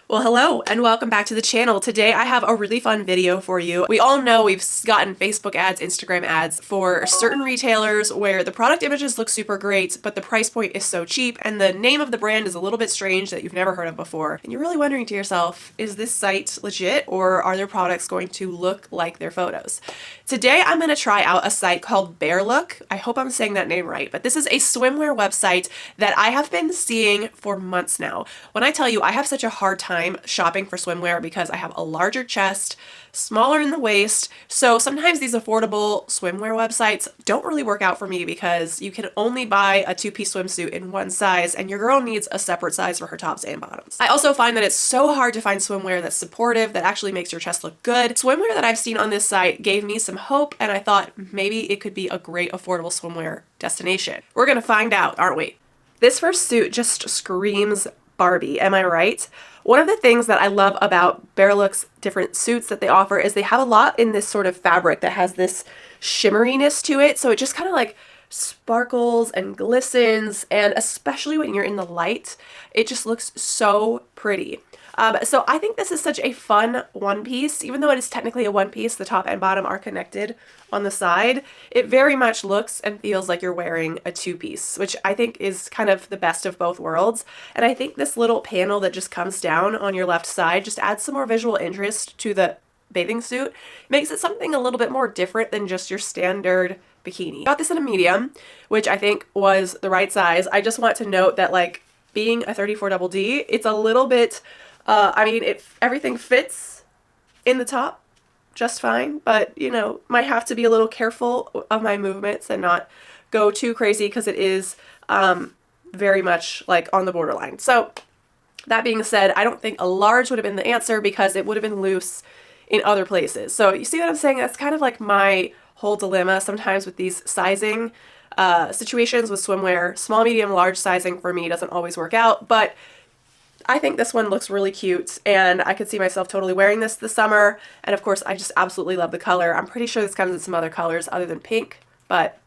Well, hello and welcome back to the channel. Today I have a really fun video for you. We all know we've gotten Facebook ads, Instagram ads for certain retailers where the product images look super great, but the price point is so cheap and the name of the brand is a little bit strange that you've never heard of before. And you're really wondering to yourself, is this site legit or are their products going to look like their photos? Today I'm going to try out a site called Berlook. I hope I'm saying that name right, but this is a swimwear website that I have been seeing for months now. When I tell you I have such a hard time shopping for swimwear because I have a larger chest, smaller in the waist, so sometimes these affordable swimwear websites don't really work out for me because you can only buy a two-piece swimsuit in one size and your girl needs a separate size for her tops and bottoms. I also find that it's so hard to find swimwear that's supportive, that actually makes your chest look good. Swimwear that I've seen on this site gave me some hope and I thought maybe it could be a great affordable swimwear destination. We're gonna find out, aren't we? This first suit just screams Barbie, am I right? One of the things that I love about Berlook's different suits that they offer is they have a lot in this sort of fabric that has this shimmeriness to it, so it just kind of like sparkles and glistens, and especially when you're in the light, it just looks so pretty. So I think this is such a fun one piece. Even though it is technically a one piece, the top and bottom are connected on the side. It very much looks and feels like you're wearing a two piece, which I think is kind of the best of both worlds. And I think this little panel that just comes down on your left side just adds some more visual interest to the bathing suit. Makes it something a little bit more different than just your standard bikini. Got this in a medium, which I think was the right size. I just want to note that, like, being a 34 double D, it's a little bit I mean, everything fits in the top just fine, but, you know, might have to be a little careful of my movements and not go too crazy because it is very much like on the borderline. So that being said, I don't think a large would have been the answer because it would have been loose in other places. So you see what I'm saying? That's kind of like my whole dilemma sometimes with these sizing situations with swimwear. Small, medium, large sizing for me doesn't always work out, but I think this one looks really cute and I could see myself totally wearing this summer. And of course, I just absolutely love the color. I'm pretty sure this comes in some other colors other than pink, but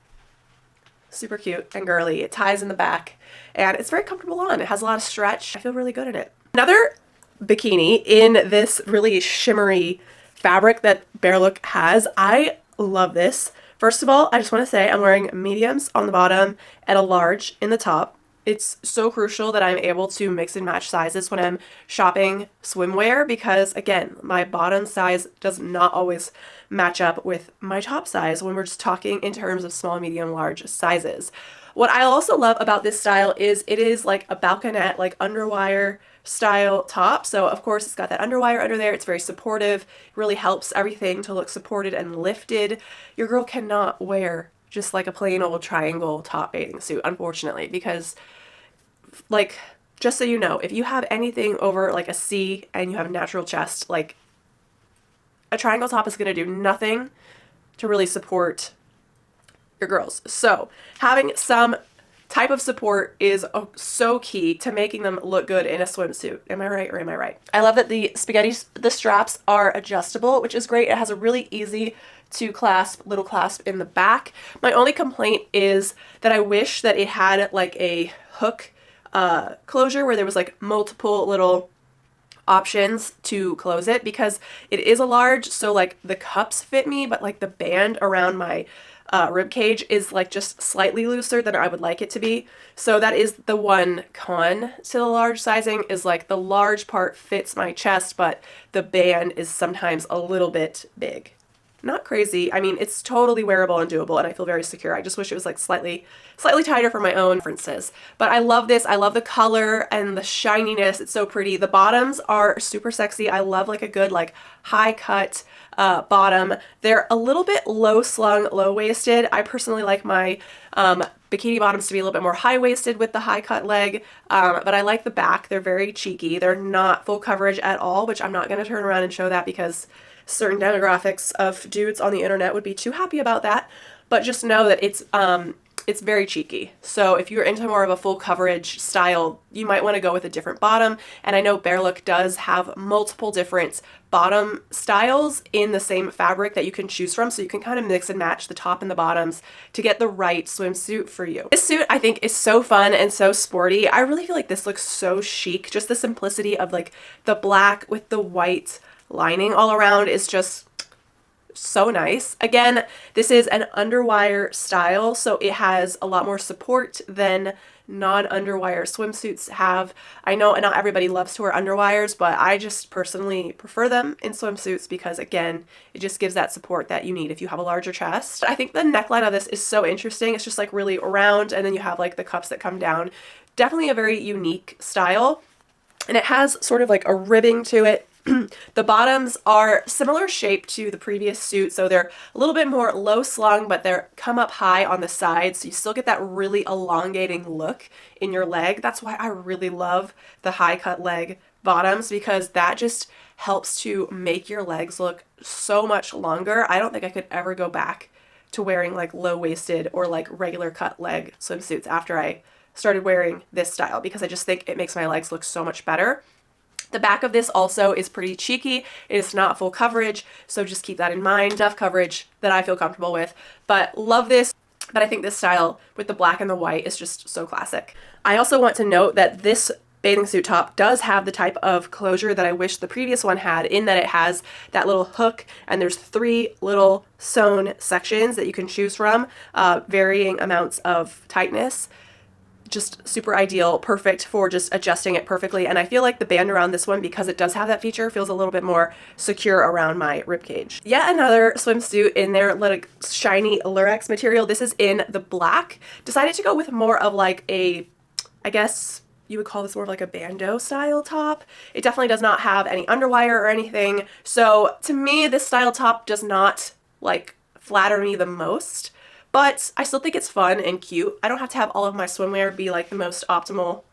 super cute and girly. It ties in the back and it's very comfortable on. It has a lot of stretch. I feel really good in it. Another bikini in this really shimmery fabric that Berlook has. I love this. First of all, I just want to say I'm wearing mediums on the bottom and a large in the top. It's so crucial that I'm able to mix and match sizes when I'm shopping swimwear because, again, my bottom size does not always match up with my top size when we're just talking in terms of small, medium, large sizes. What I also love about this style is it is like a balconette, like underwire style top. So, of course, it's got that underwire under there. It's very supportive. It really helps everything to look supported and lifted. Your girl cannot wear just like a plain old triangle top bathing suit, unfortunately, because, like, just so you know, if you have anything over like a C and you have a natural chest, like, a triangle top is going to do nothing to really support your girls. So having some type of support is so key to making them look good in a swimsuit. Am I right or am I right? I love that the straps are adjustable, which is great. It has a really easy to clasp, little clasp in the back. My only complaint is that I wish that it had like a hook closure where there was like multiple little options to close it because it is a large, so like the cups fit me, but like the band around my rib cage is like just slightly looser than I would like it to be. So that is the one con to the large sizing, is like the large part fits my chest, but the band is sometimes a little bit big. Not crazy. I mean, it's totally wearable and doable and I feel very secure. I just wish it was like slightly tighter for my own preferences. But I love this. I love the color and the shininess. It's so pretty. The bottoms are super sexy. I love like a good like high cut bottom. They're a little bit low slung, low waisted. I personally like my bikini bottoms to be a little bit more high waisted with the high cut leg. But I like the back. They're very cheeky. They're not full coverage at all, which I'm not going to turn around and show that because certain demographics of dudes on the internet would be too happy about that. But just know that it's it's very cheeky. So if you're into more of a full coverage style, you might want to go with a different bottom. And I know Berlook does have multiple different bottom styles in the same fabric that you can choose from, so you can kind of mix and match the top and the bottoms to get the right swimsuit for you. This suit I think is so fun and so sporty. I really feel like this looks so chic. Just the simplicity of like the black with the white lining all around is just so nice. Again, this is an underwire style, so it has a lot more support than non-underwire swimsuits have. I know not everybody loves to wear underwires, but I just personally prefer them in swimsuits because, again, it just gives that support that you need if you have a larger chest. I think the neckline of this is so interesting. It's just like really round, and then you have like the cuffs that come down. Definitely a very unique style, and it has sort of like a ribbing to it. The bottoms are similar shape to the previous suit, so they're a little bit more low slung, but they're come up high on the sides, so you still get that really elongating look in your leg. That's why I really love the high cut leg bottoms, because that just helps to make your legs look so much longer. I don't think I could ever go back to wearing like low-waisted or like regular cut leg swimsuits after I started wearing this style, because I just think it makes my legs look so much better. The back of this also is pretty cheeky. It is not full coverage, so just keep that in mind. Enough coverage that I feel comfortable with, but love this. But I think this style with the black and the white is just so classic. I also want to note that this bathing suit top does have the type of closure that I wish the previous one had, in that it has that little hook and there's 3 little sewn sections that you can choose from, varying amounts of tightness. Just super ideal, perfect for just adjusting it perfectly. And I feel like the band around this one, because it does have that feature, feels a little bit more secure around my ribcage. Yet another swimsuit in their like shiny lurex material. This is in the black. Decided to go with more of like a, I guess you would call this more of like a bandeau style top. It definitely does not have any underwire or anything. So to me, this style top does not like flatter me the most. But I still think it's fun and cute. I don't have to have all of my swimwear be like the most optimal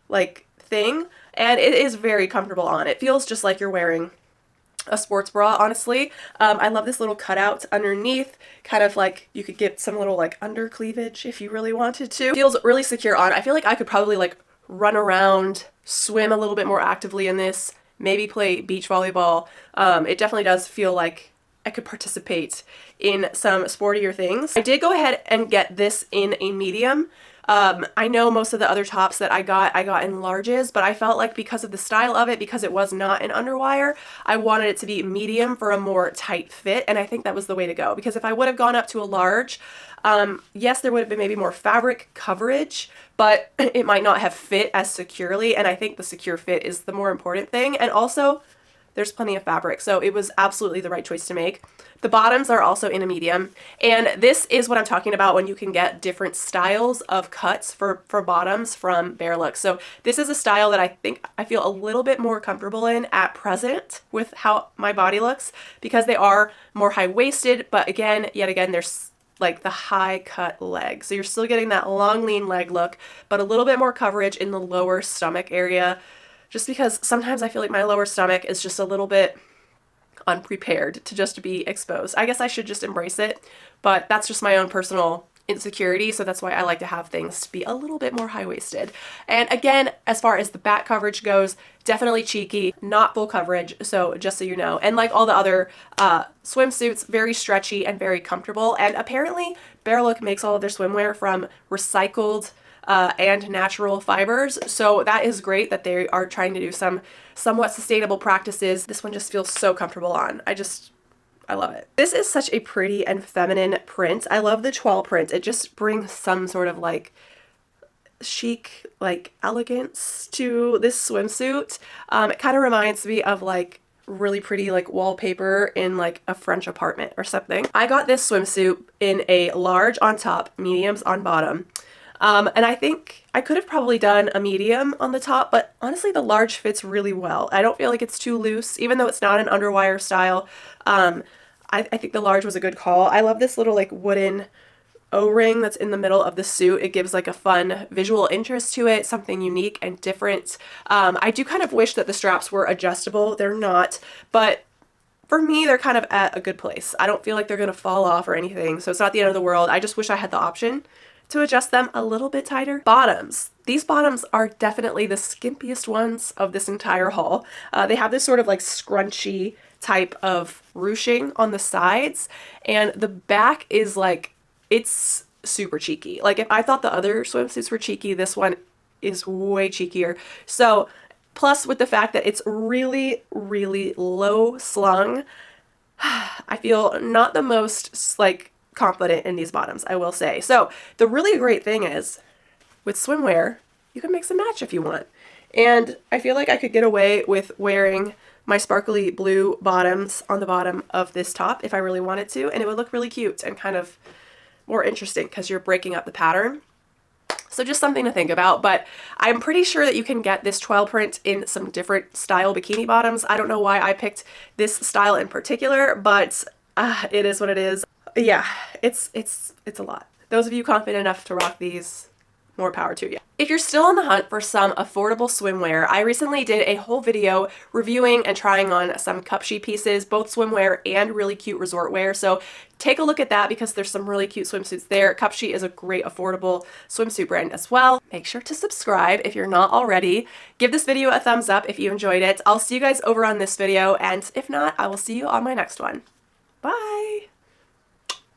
like thing. And it is very comfortable on. It feels just like you're wearing a sports bra, honestly. I love this little cutout underneath, kind of like you could get some little like under cleavage if you really wanted to. It feels really secure on. I feel like I could probably like run around, swim a little bit more actively in this, maybe play beach volleyball. It definitely does feel like I could participate in some sportier things. I did go ahead and get this in a medium. I know most of the other tops that I got in larges, but I felt like because of the style of it, because it was not an underwire, I wanted it to be medium for a more tight fit, and I think that was the way to go. Because if I would have gone up to a large, yes, there would have been maybe more fabric coverage, but it might not have fit as securely, and I think the secure fit is the more important thing. And also, there's plenty of fabric, so it was absolutely the right choice to make. The bottoms are also in a medium, and this is what I'm talking about when you can get different styles of cuts for bottoms from Berlook. So this is a style that I think I feel a little bit more comfortable in at present with how my body looks, because they are more high-waisted, but yet again, there's like the high cut leg. So you're still getting that long, lean leg look, but a little bit more coverage in the lower stomach area, just because sometimes I feel like my lower stomach is just a little bit unprepared to just be exposed. I guess I should just embrace it, but that's just my own personal insecurity, so that's why I like to have things to be a little bit more high-waisted. And again, as far as the back coverage goes, definitely cheeky, not full coverage, so just so you know. And like all the other swimsuits, very stretchy and very comfortable. And apparently Berlook makes all of their swimwear from recycled and natural fibers, so that is great that they are trying to do some somewhat sustainable practices. This one just feels so comfortable on. I love it. This is such a pretty and feminine print. I love the toile print. It just brings some sort of like chic, like elegance to this swimsuit. It kind of reminds me of like really pretty like wallpaper in like a French apartment or something. I got this swimsuit in a large on top, mediums on bottom. And I think I could have probably done a medium on the top, but honestly the large fits really well. I don't feel like it's too loose, even though it's not an underwire style. I think the large was a good call. I love this little like wooden O-ring that's in the middle of the suit. It gives like a fun visual interest to it, something unique and different. I do kind of wish that the straps were adjustable. They're not, but for me, they're kind of at a good place. I don't feel like they're going to fall off or anything, so it's not the end of the world. I just wish I had the option to adjust them a little bit tighter. Bottoms. These bottoms are definitely the skimpiest ones of this entire haul. They have this sort of like scrunchy type of ruching on the sides, and the back is like, it's super cheeky. Like if I thought the other swimsuits were cheeky, this one is way cheekier. So plus with the fact that it's really, really low slung, I feel not the most like confident in these bottoms, I will say. So the really great thing is with swimwear, you can mix and match if you want. And I feel like I could get away with wearing my sparkly blue bottoms on the bottom of this top if I really wanted to, and it would look really cute and kind of more interesting because you're breaking up the pattern. So just something to think about, but I'm pretty sure that you can get this twill print in some different style bikini bottoms. I don't know why I picked this style in particular, but it is what it is. Yeah, it's a lot. Those of you confident enough to rock these, more power to you. If you're still on the hunt for some affordable swimwear, I recently did a whole video reviewing and trying on some Cupshe pieces, both swimwear and really cute resort wear. So take a look at that because there's some really cute swimsuits there. Cupshe is a great affordable swimsuit brand as well. Make sure to subscribe if you're not already. Give this video a thumbs up if you enjoyed it. I'll see you guys over on this video, and if not, I will see you on my next one. Bye!